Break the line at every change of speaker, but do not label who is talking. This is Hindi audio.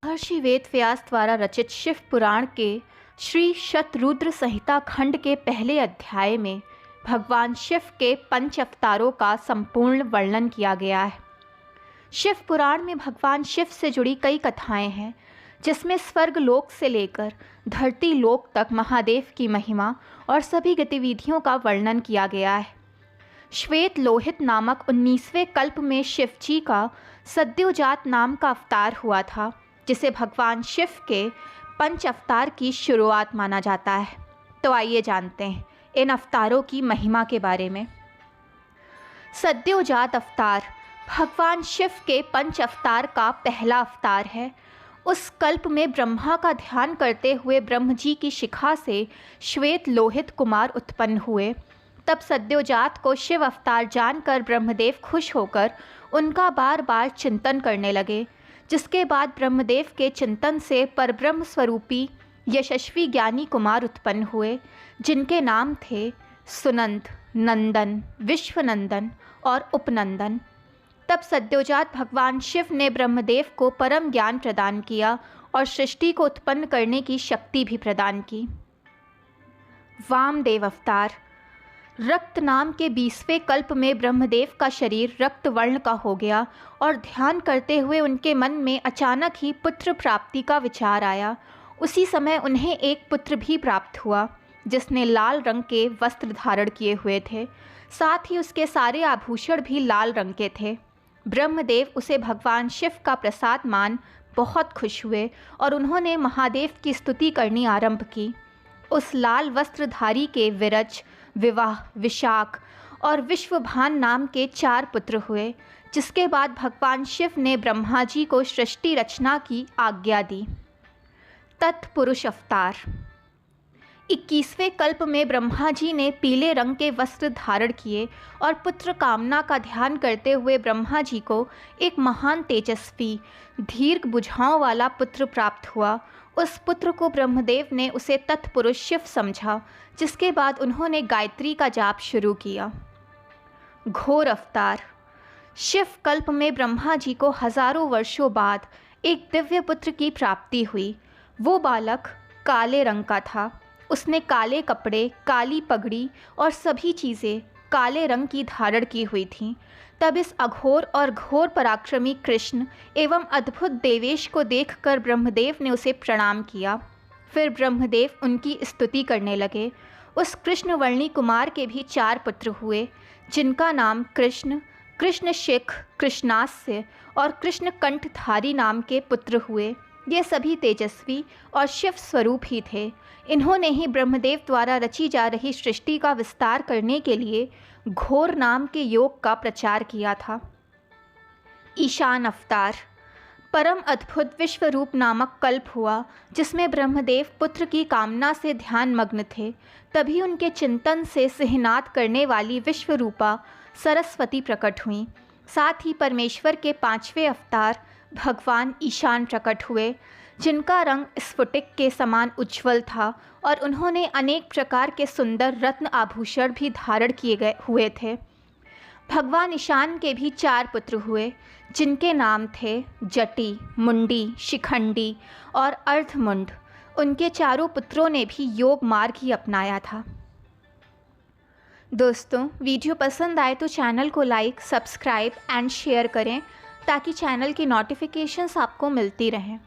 महर्षि वेद व्यास द्वारा रचित शिव पुराण के श्री शतरुद्र संहिता खंड के पहले अध्याय में भगवान शिव के पंच अवतारों का संपूर्ण वर्णन किया गया है। शिव पुराण में भगवान शिव से जुड़ी कई कथाएं हैं, जिसमें स्वर्ग लोक से लेकर धरती लोक तक महादेव की महिमा और सभी गतिविधियों का वर्णन किया गया है। श्वेत लोहित नामक 19वें कल्प में शिव जी का सद्योजात नाम का अवतार हुआ था, जिसे भगवान शिव के पंच अवतार की शुरुआत माना जाता है। तो आइए जानते हैं इन अवतारों की महिमा के बारे में। सद्योजात अवतार भगवान शिव के पंच अवतार का पहला अवतार है। उस कल्प में ब्रह्मा का ध्यान करते हुए ब्रह्म जी की शिखा से श्वेत लोहित कुमार उत्पन्न हुए। तब सद्योजात को शिव अवतार जानकर ब्रह्मदेव खुश होकर उनका बार बार चिंतन करने लगे, जिसके बाद ब्रह्मदेव के चिंतन से परब्रह्म स्वरूपी यशस्वी ज्ञानी कुमार उत्पन्न हुए, जिनके नाम थे सुनंद, नंदन, विश्वनंदन और उपनंदन। तब सद्योजात भगवान शिव ने ब्रह्मदेव को परम ज्ञान प्रदान किया और सृष्टि को उत्पन्न करने की शक्ति भी प्रदान की। वामदेव अवतार रक्त नाम के 20वें कल्प में ब्रह्मदेव का शरीर रक्त वर्ण का हो गया और ध्यान करते हुए उनके मन में अचानक ही पुत्र प्राप्ति का विचार आया। उसी समय उन्हें एक पुत्र भी प्राप्त हुआ, जिसने लाल रंग के वस्त्र धारण किए हुए थे, साथ ही उसके सारे आभूषण भी लाल रंग के थे। ब्रह्मदेव उसे भगवान शिव का प्रसाद मान बहुत खुश हुए और उन्होंने महादेव की स्तुति करनी आरंभ की। उस लाल वस्त्रधारी के विरज, विवाह, विशाख और विश्वभान नाम के 4 पुत्र हुए, जिसके बाद भगवान शिव ने ब्रह्मा जी को सृष्टि रचना की आज्ञा दी। तत्पुरुष अवतार 21वें कल्प में ब्रह्मा जी ने पीले रंग के वस्त्र धारण किए और पुत्र कामना का ध्यान करते हुए ब्रह्मा जी को एक महान तेजस्वी, दीर्घ भुजाओं वाला पुत्र प्राप्त हुआ। उस पुत्र को ब्रह्मदेव ने उसे तत्पुरुष शिव समझा, जिसके बाद उन्होंने गायत्री का जाप शुरू किया। घोर अवतार शिव कल्प में ब्रह्मा जी को हजारों वर्षों बाद एक दिव्य पुत्र की प्राप्ति हुई। वो बालक काले रंग का था। उसने काले कपड़े, काली पगड़ी और सभी चीज़ें काले रंग की धारण की हुई थीं। तब इस अघोर और घोर पराक्रमी कृष्ण एवं अद्भुत देवेश को देखकर ब्रह्मदेव ने उसे प्रणाम किया। फिर ब्रह्मदेव उनकी स्तुति करने लगे। उस कृष्णवर्णी कुमार के भी 4 पुत्र हुए, जिनका नाम कृष्ण, कृष्णशिख, कृष्णास्य और कृष्णकंठधारी नाम के पुत्र हुए। ये सभी तेजस्वी और शिव स्वरूप ही थे। इन्होंने ही ब्रह्मदेव द्वारा रची जा रही सृष्टि का विस्तार करने के लिए घोर नाम के योग का प्रचार किया था। ईशान अवतार परम अद्भुत विश्वरूप नामक कल्प हुआ, जिसमें ब्रह्मदेव पुत्र की कामना से ध्यान मग्न थे। तभी उनके चिंतन से सिहनाद करने वाली विश्वरूपा सरस्वती प्रकट हुईं। साथ ही परमेश्वर के 5वें अवतार भगवान ईशान प्रकट हुए, जिनका रंग स्फटिक के समान उज्ज्वल था और उन्होंने अनेक प्रकार के सुंदर रत्न आभूषण भी धारण किए हुए थे। भगवान ईशान के भी 4 पुत्र हुए, जिनके नाम थे जटी, मुंडी, शिखंडी और अर्धमुंड। उनके चारों पुत्रों ने भी योग मार्ग ही अपनाया था। दोस्तों, वीडियो पसंद आए तो चैनल को लाइक, सब्सक्राइब एंड शेयर करें, ताकि चैनल की नोटिफिकेशंस आपको मिलती रहें।